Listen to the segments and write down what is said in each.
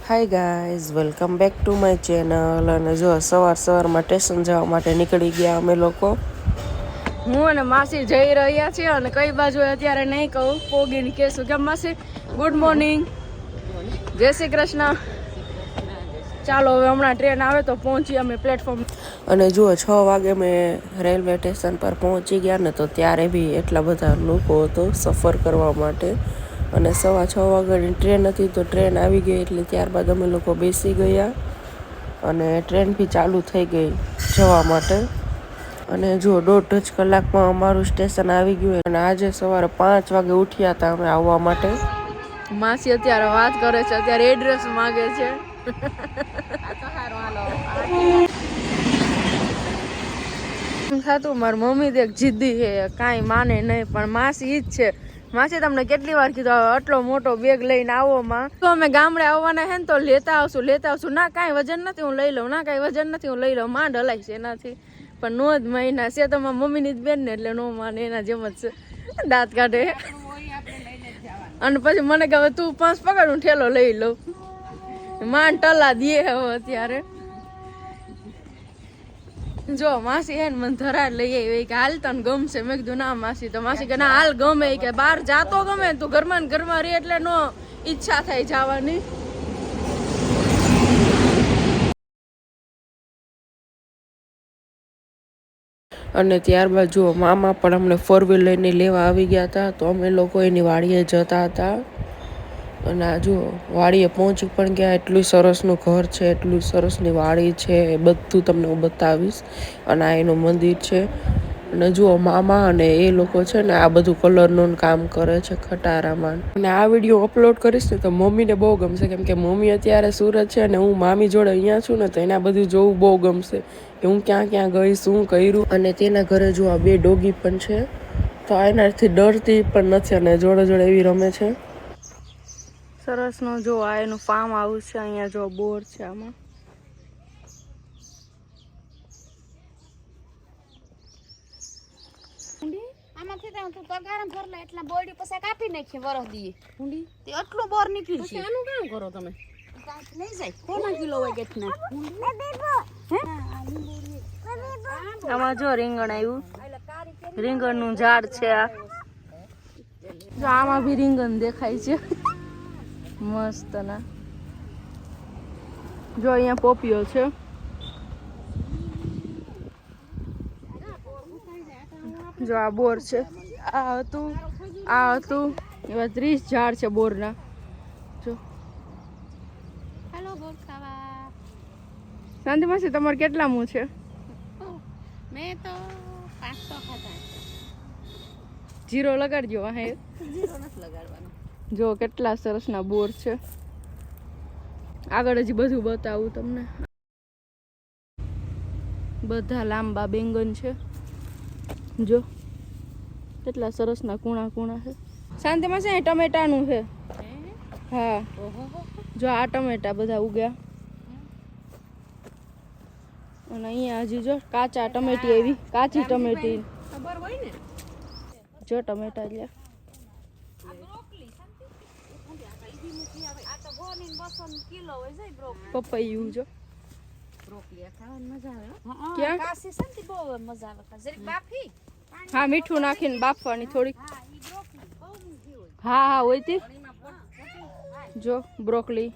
Hi guys, welcome back to my channel. અને જો સવારમાં સ્ટેશન જવા માટે નીકળી ગયા અમે લોકો. હું અને માસી જઈ રહ્યા છીએ અને કઈ બાજુ અત્યારે નહીં કહું, પોગીને કહેશું. કેમ માસી? ગુડ મોર્નિંગ, જય શ્રી કૃષ્ણ. ચાલો હવે હમણાં ટ્રેન આવે તો પહોંચીએ અમે પ્લેટફોર્મ. અને જુઓ 6 વાગે મેં રેલવે સ્ટેશન પર પહોંચી ગયા ને, તો ત્યારે બી એટલા બધા લોકો હતો સફર કરવા માટે. અને 6:15 વાગ્યાની ટ્રેન હતી, તો ટ્રેન આવી ગઈ એટલે ત્યારબાદ અમે લોકો બેસી ગયા અને ટ્રેન બી ચાલુ થઈ ગઈ જવા માટે. અને જો 1.5 કલાકમાં અમારું સ્ટેશન આવી ગયું. અને આજે સવારે 5 વાગે ઉઠ્યા હતા અમે આવવા માટે. માસી અત્યારે વાત કરે છે, અત્યારે એડ્રેસ માંગે છે. થતું મારી મમ્મી તો એક જીદ્દી છે, કાંઈ માને નહીં, પણ માસી ઈ જ છે. માસી તમને કેટલી વાર કીધું આટલો મોટો બેગ લઈને આવો માં, તો અમે ગામડે આવવાના હે ને તો લેતા આવશું. ના કાંઈ વજન નથી, હું લઈ લઉં. ના કાંઈ વજન નથી, હું લઈ લઉં. માંડ હલાઈશ એનાથી, પણ નો જ મહિના છે તો મારી મમ્મીની જ બેન ને, એટલે નો માને, એના જેમ જ છે. દાંત કાઢે. અને પછી મને કહે તું 5 પકડ, હું ઠેલો લઈ લઉં. માંડ ટલા દે હવે અત્યારે. જો માસી હે ને મને ધરાડ લઈ આવી કે હાલ તને ગમશે. મેં કીધું ના માસી. તો માસી કે ના હાલ ગમે, કે બહાર જાતો ગમે, તું ઘરમાં ને ઘરમાં રહી એટલે નો ઈચ્છા થાય જવાની. અને ત્યારબાદ જુઓ મામા પણ અમને 4 વ્હીલ લઈને લેવા આવી ગયા હતા, તો અમે લોકો એની વાડીએ જતા હતા. અને આ જુઓ વાડીએ પહોંચી પણ ગયા. એટલું સરસનું ઘર છે, એટલું સરસની વાડી છે, એ બધું તમને હું બતાવીશ. અને આ એનું મંદિર છે. અને જુઓ મામા અને એ લોકો છે ને આ બધું કલરનું કામ કરે છે ખટારામાં. અને આ વિડીયો અપલોડ કરીશ ને તો મમ્મીને બહુ ગમશે, કેમ કે મમ્મી અત્યારે સુરત છે ને હું મામી જોડે અહીંયા છું ને, તો એને આ બધું જોવું બહુ ગમશે કે હું ક્યાં ક્યાં ગઈ, શું કર્યું. અને તેના ઘરે જો આ 2 ડોગી પણ છે, તો એનાથી ડરતી પણ નથી અને જોડે જોડે એવી રમે છે. સરસ નો જો આ એનું ફાર્મ હાઉસ છે. અહીંયા જો બોર છે આમાં. આમાંથી તો તું તગારમ ભરલા એટલા બોડી પછી કાપી નાખી વરસ દીએ ઊંડી તે આટલું બોર નીકળ્યું છે. આનું કામ કરો તમે? લઈ જાય કોના કિલો હોય કેટલા? આમાં જો રીંગણ આવ્યું, રીંગણનું ઝાડ છે આ. જો આમાં બી રીંગણ દેખાય છે મસ્ત ના. જો અહીંયા પોપિયો છે. જો આ બોર છે, આ હતું એવા 30 ઝાડ છે બોરના. જો હાલો બોર ખાવા. શાંતિ માસી તમારે કેટલા મું છે? મેં તો 500 ખાધા. જીરો લગાડજો. હે જીરો નથી લગાડવાનો. જો કેટલા સરસના બોર છે. આગળ હજી બધું બતાવું તમને. બધા લાંબા બેંગન છે. જો કેટલા સરસના કૂણા કૂણા છે. શાંતિમાં છે ટમેટાનું છે. હા જો આ ટમેટા બધા ઉગ્યા. અને અહીંયા હજી જો કાચા ટમેટી આવી, કાચી ટમેટી. ખબર હોય ને જો ટમેટા લ્યા. આ તો ગોની 200 કિલો હોય છે પપૈયું જો. બ્રોકલી ખાવાની મજા આવે. ક્યાં? કાસી સંતી બહુ મજા આવે. જરીક બાફી. હા મીઠું નાખીને બાફવાની થોડીક. હા ઈ બ્રોકલી બહુ મીઠી હોય. હા હોય તે. જો બ્રોકલી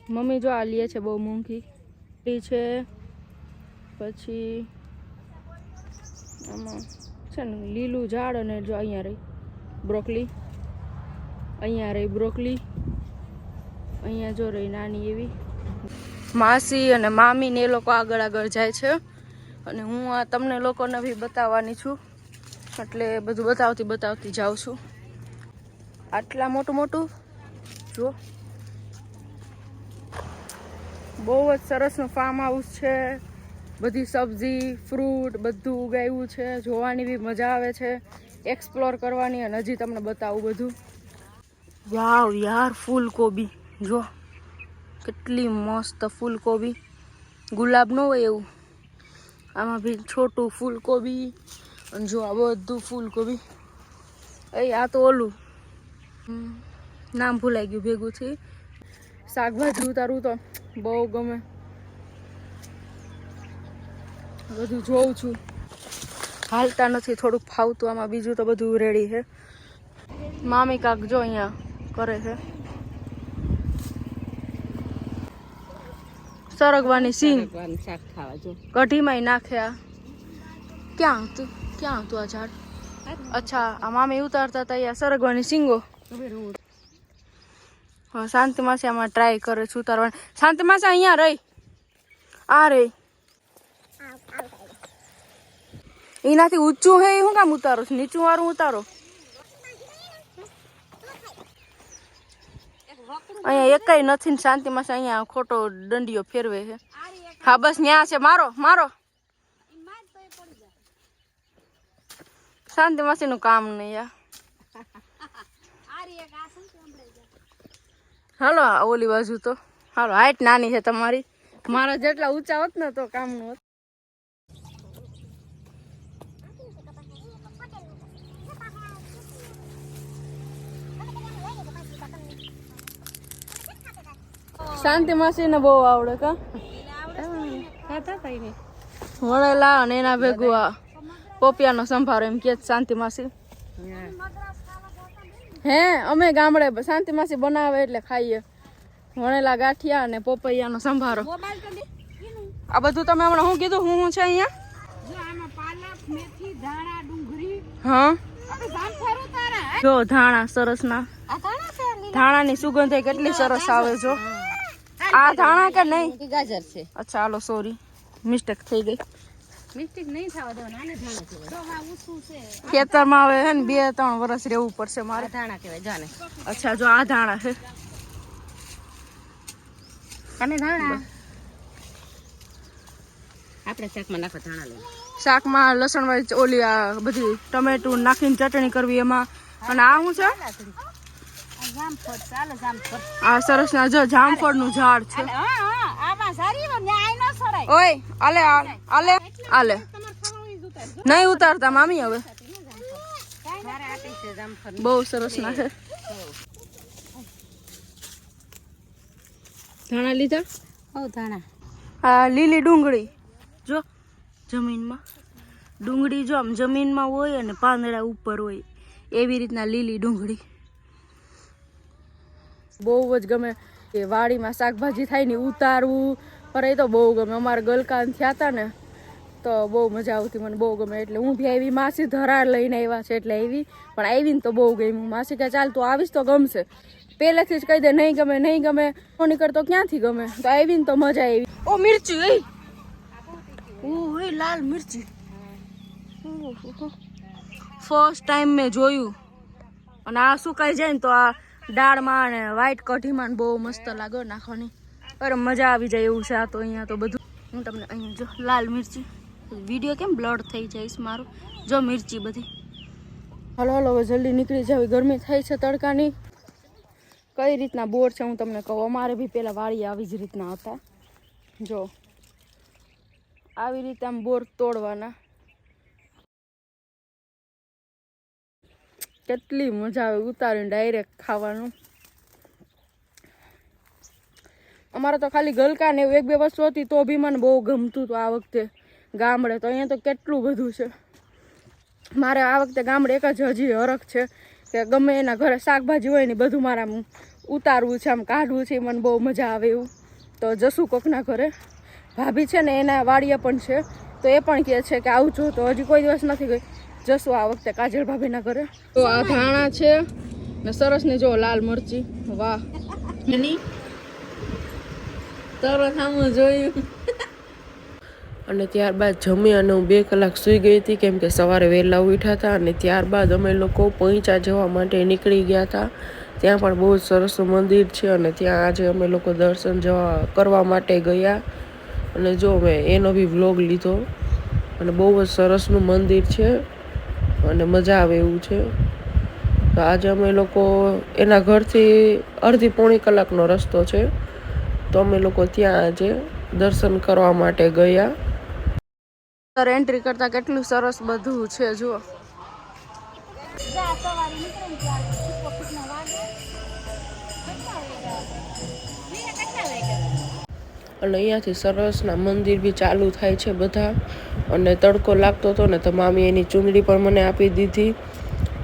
મમ્મી જો આ લે છે, બહુ મોંઘી છે. પછી આમાં છે ને લીલું ઝાડ. અને જો અહીંયા રહી બ્રોકલી, અહીંયા રહી બ્રોકલી, અહીંયા જો રહી નાની એવી. માસી અને મામી ને એ લોકો આગળ આગળ જાય છે અને હું આ તમને લોકોને બી બતાવવાની છું, એટલે બધું બતાવતી જાઉં છું. આટલા મોટું જો બહુ જ સરસનું ફાર્મ હાઉસ છે. બધી સબ્જી ફ્રૂટ બધું ઉગાવ્યું છે. જોવાની બી મજા આવે છે, એક્સપ્લોર કરવાની. અને હજી તમને બતાવું બધું. વાવ યાર, ફૂલકોબી જો કેટલી મસ્ત ફૂલકોબી. ગુલાબ ન હોય એવું, આમાં બી છોટું ફૂલકોબી. અને જો આ બધું ફૂલકોબી. આ તો ઓલું નામ ભૂલાઈ ગયું ભેગું થી. શાકભાજી ઉતારવું તો બહુ ગમે. બધું જોઉં છું, હાલતા નથી, થોડુંક ફાવતું આમાં. બીજું તો બધું રેડી છે. મામી કાક જો અહીંયા કરે છે. સરગવાની સિંગ શાક ખાવા જો કઢીમાં નાખ્યા. ક્યાં હતું આ ઝાડ? અચ્છા, આ મામી ઉતારતા હતા અહીંયા સરગવાની સિંગો. હા, શાંતિ માસી આમાં ટ્રાય કરે છે ઉતારવાની. શાંતિ માસી અહીંયા રહી, આ રહી. એનાથી ઊંચું હે હું કામ ઉતારો છું? નીચું વાળું ઉતારો. અહીંયા એકાઈ નથી ને શાંતિ માસી અહીંયા ખોટો દંડિયો ફેરવે છે. હા બસ ન્યા છે. મારો મારો શાંતિ માસી નું કામ નહીં યાર. હાલો ઓલી બાજુ તો હાલો. હાઈટ નાની છે તમારી, મારા જેટલા ઊંચા હોત ને તો કામનું હોત. શાંતિ માસી ને બહુ આવડે કા વળેલા અને એના ભેગું આ પોપિયાનો સંભારો એમ કે શાંતિ માસી. હે અમે ગામડે શાંતિ માસી બનાવે એટલે ખાઈએ. વણેલા ગાંઠિયા અને પોપૈયાનો સંભારો. આ બધું તમે હમણાં શું કીધું? હું છે અહીંયા? હા જો ધાણા સરસ ના. ધાણાની સુગંધ કેટલી સરસ આવે. જો આ ધાણા કે નહીં? ગાજર છે. અચ્છા હાલો, સોરી, મિસ્ટેક થઈ ગઈ. મિસ્ટેક નહીં થવા દેવાના, આને ધાણા કહેવાય. ખેતરમાં હવે હે ને 2-3 વર્ષ રહેવું પડશે મારે. ધાણા કહેવાય જાને. અચ્છા જો આ ધાણા છે. અને ધાણા આપણે શાકમાં નાખો. ધાણા લઈ શાકમાં લસણ વાળી ઓલી આ બધી ટમેટું નાખીને ચટણી કરવી એમાં. અને આ શું છે? જામફળ ચાલે. જામફળ આ સરસ ના જો જામફળ નું ઝાડ છે. આમાં સારી ન્યાય ન સડાય. ઓય આલે આલે આલે નહીં ઉતારતા મામી હવે. બહુ સરસ ના છે. ધાણા લીધા? હો ધાણા. આ લીલી ડુંગળી જો જમીનમાં. ડુંગળી જો આમ જમીનમાં હોય અને પાંદડા ઉપર હોય એવી રીતના લીલી ડુંગળી. બહુ જ ગમે કે વાડીમાં શાકભાજી થાય ને ઉતારવું. પર એ તો બહુ ગમે. અમારે ગલકાન થયા હતા ને તો બહુ મજા આવતી. મને બહુ ગમે એટલે હું બી આવી. માસી ધરાર લઈને આવ્યા છે એટલે આવી. પણ આવીને તો બહુ ગઈ. હું માસી કે ચાલ તું આવીશ તો ગમશે. પહેલેથી જ કહી દે નહીં ગમે નહીં ગમે. નીકળતો ક્યાંથી ગમે. તો આવીને તો મજા આવી. ઓ મિર્ચી, એ લાલ મિર્ચી ફર્સ્ટ ટાઈમ મેં જોયું. અને આ સુકાઈ જાય ને તો આ દાળમાં અને વ્હાઈટ કઢીમાં બહુ મસ્ત લાગે નાખવાની. અરે મજા આવી જાય એવું છે આ તો. અહીંયા તો બધું હું તમને અહીંયા જો લાલ મિર્ચી. વિડીયો કેમ બ્લડ થઈ જાય મારું. જો મિર્ચી બધી. હલો હલો હવે જલ્દી નીકળી જાવ. ગરમી થાય છે તડકાની. કઈ રીતના બોર છે હું તમને કહું. અમારે બી પેલા વાડી આવી જ રીતના હતા. જો આવી રીતે આમ બોર તોડવાના. કેટલી મજા આવે ઉતારીને ડાયરેક્ટ ખાવાનું. અમારે તો ખાલી ગલકા ને 1-2 વસ્તુ હતી તો બી મને બહુ ગમતું હતું આ વખતે ગામડે. તો અહીંયા તો કેટલું બધું છે. મારે આ વખતે ગામડે એક જ હજી હરખ છે કે ગમે એના ઘરે શાકભાજી હોય ને બધું મારે આમ ઉતારવું છે, આમ કાઢવું છે. મને બહુ મજા આવે એવું. તો જશું કોકના ઘરે. ભાભી છે ને એના વાડીએ પણ છે તો એ પણ કહે છે કે આવજો. તો હજી કોઈ દિવસ નથી ગઈ. જશું આ વખતે કાજલ ભાભીના ઘરે. તો આ ધાણા છે ને સરસ ને જો લાલ મરચી. વાહ તરત આમ જોયું. અને ત્યારબાદ જમી અને હું 2 કલાક સૂઈ ગઈ હતી કેમ કે સવારે વહેલા ઉઠ્યા હતા. અને ત્યારબાદ અમે લોકો પોઈચા જવા માટે નીકળી ગયા હતા. ત્યાં પણ બહુ જ સરસ મંદિર છે અને ત્યાં આજે અમે લોકો દર્શન કરવા માટે ગયા. અને જો મેં એનો બી વ્લોગ લીધો. અને બહુ જ સરસનું મંદિર છે અને મજા આવે એવું છે. તો આજે અમે લોકો એના ઘરથી અડધી-પોણી કલાકનો રસ્તો છે. તો અમે લોકો ત્યાં આજે દર્શન કરવા માટે ગયા. એન્ટ્રી કરતા કેટલું સરસ બધું છે જુઓ. અને અહીંયાથી સરસના મંદિર બી ચાલુ થાય છે બધા. અને તડકો લાગતો હતો ને તો મામી એની ચૂંદડી પણ મને આપી દીધી.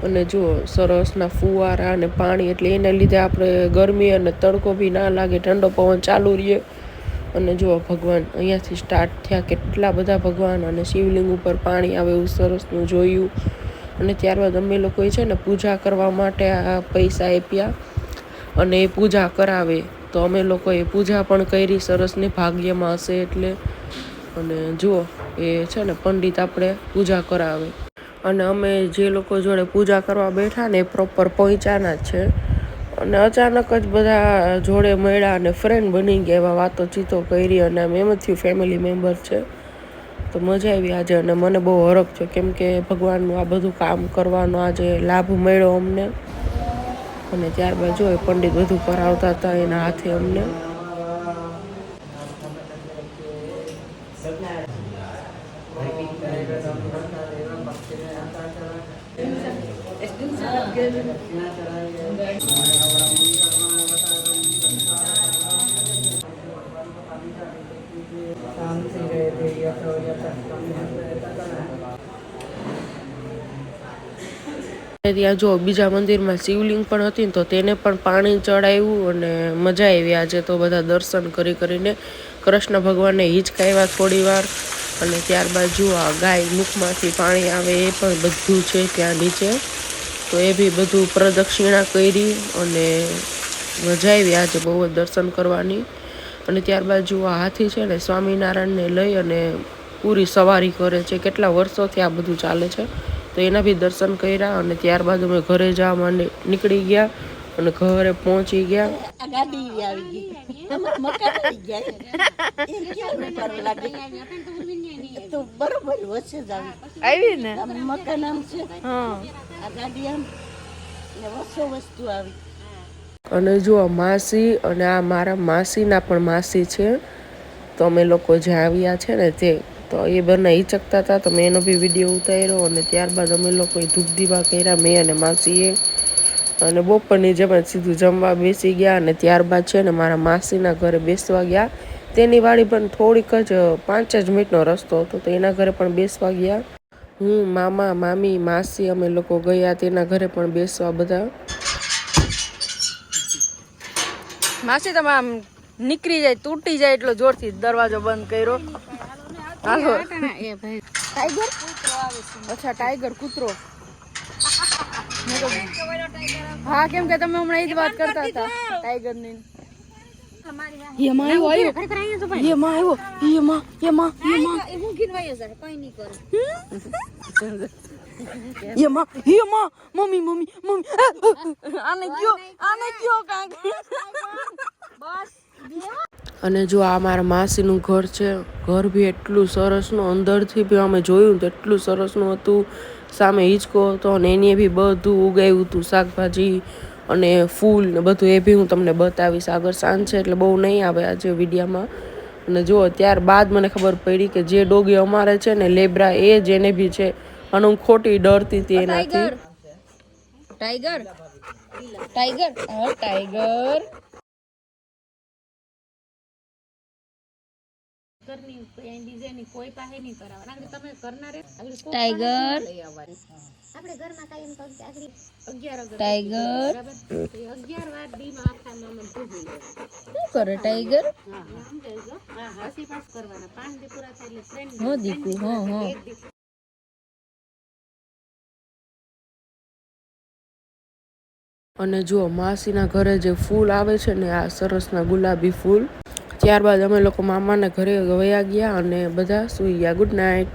અને જુઓ સરસના ફુવારા અને પાણી, એટલે એને લીધે આપણે ગરમી અને તડકો બી ના લાગે, ઠંડો પવન ચાલુ રહે. અને જુઓ ભગવાન અહીંયાથી સ્ટાર્ટ થયા, કેટલા બધા ભગવાન, અને શિવલિંગ ઉપર પાણી આવે એવું સરસનું જોયું. અને ત્યારબાદ અમે લોકોએ છે ને પૂજા કરવા માટે આ પૈસા આપ્યા અને એ પૂજા કરાવે. તો અમે લોકોએ પૂજા પણ કરી સરસને, ભાગ્યમાં હશે એટલે. અને જુઓ એ છે ને પંડિત આપણે પૂજા કરાવે. અને અમે જે લોકો જોડે પૂજા કરવા બેઠા ને એ પ્રોપર પહોંચાના જ છે. અને અચાનક જ બધા જોડે મળ્યા અને ફ્રેન્ડ બની ગયા, એવા વાતો ચીતો કરી. અને એમ જ થયું ફેમિલી મેમ્બર છે. તો મજા આવી આજે. અને મને બહુ હરખ છે, કેમ કે ભગવાનનું આ બધું કામ કરવાનો આજે લાભ મળ્યો અમને. અને ત્યારબાદ જો પંડિત બધું કરાવતા હતા એના હાથે અમને. ત્યાં જો બીજા મંદિરમાં શિવલિંગ પણ હતી ને, તો તેને પણ પાણી ચડાવ્યું અને મજા આવી આજે તો. બધા દર્શન કરીને કૃષ્ણ ભગવાનને હિંચકાવ્યા થોડી વાર. અને ત્યારબાદ જુઓ આ ગાય મુખમાંથી પાણી આવે એ પણ બધું છે ત્યાં નીચે. તો એ બી બધું પ્રદક્ષિણા કરી અને મજા આવી આજે બહુ જ દર્શન કરવાની. અને ત્યારબાદ જુઓ હાથી છે ને સ્વામિનારાયણને લઈ અને પૂરી સવારી કરે છે. કેટલા વર્ષોથી આ બધું ચાલે છે. તો એના બી દર્શન કર્યા. અને ત્યારબાદ અમે ઘરે જવા નીકળી ગયા અને ઘરે પહોંચી ગયા. આવી ને મકાન આમ છે, આ ગાડી આમ ને વસ્તુ આવી. અને જુઓ માસી, અને આ મારા માસીના પણ માસી છે. તો અમે લોકો જ્યાં આવ્યા છે ને તે, તો એ બંને હિચકતા હતા, તો મેં એનો બી વિડીયો ઉતાર્યો. અને ત્યારબાદ અમે લોકોએ ધૂપ દીવા કર્યા, મેં અને માસીએ. અને બપોરની જેમ જ સીધું જમવા બેસી ગયા. અને ત્યારબાદ છે ને મારા માસીના ઘરે બેસવા ગયા. તેની વાડી પણ થોડીક જ 5 જ મિનિટનો રસ્તો હતો, તો એના ઘરે પણ બેસવા ગયા. હું, મામા, મામી, માસી અમે લોકો ગયા તેના ઘરે પણ બેસવા બધા. માસી તમે આમ નીકળી જાય, તૂટી જાય એટલો જોરથી દરવાજો બંધ કર્યો. હાલો ટાઈગર, અચ્છા ટાઈગર કૂતરો. હા, કેમ કે તમે હમણાં એ જ વાત કરતા હતા ટાઈગર ની. મમ્મી મમ્મી મમ્મી આને કયો કાંક. અને જો આ મારા માસીનું ઘર છે. ઘર બી એટલું સરસનું, અંદરથી બી અમે જોયું તો એટલું સરસનું હતું. સામે હિંચકો હતો અને એને બી બધું ઉગાવ્યું હતું, શાકભાજી અને ફૂલ ને બધું. એ બી હું તમને બતાવીશ. આગળ સાંજ છે એટલે બહુ નહીં આવે આજે વિડીયામાં. અને જો ત્યારબાદ મને ખબર પડી કે જે ડોગી અમારે છે ને લેબ્રા, એ જ એને બી છે. અને હું ખોટી ડરતી હતી એનાથી. ટાઈગર ટાઈગર ટાઈગર કોઈ પાસે નહીં કરાવવા, તમે કરનાર ટાઈગર આપણે ઘરમાં કાયમ આગળ 11 ટાઈગર બરાબર, 11 વાર દીમાં આખામાં મને ધોઈ લેવાનું. શું કરે ટાઈગર? હા સમજાય છો. હા, હસી પાસ કરવાના. 5 દી પૂરા થાય એટલે ફ્રેન્ડ હો દીકુ, હો. અને જુઓ માસીના ઘરે જે ફૂલ આવે છે ને, આ સરસના ગુલાબી ફૂલ. ત્યારબાદ અમે લોકો મામાના ઘરે વયા ગયા અને બધા સૂઈ ગયા. Good night.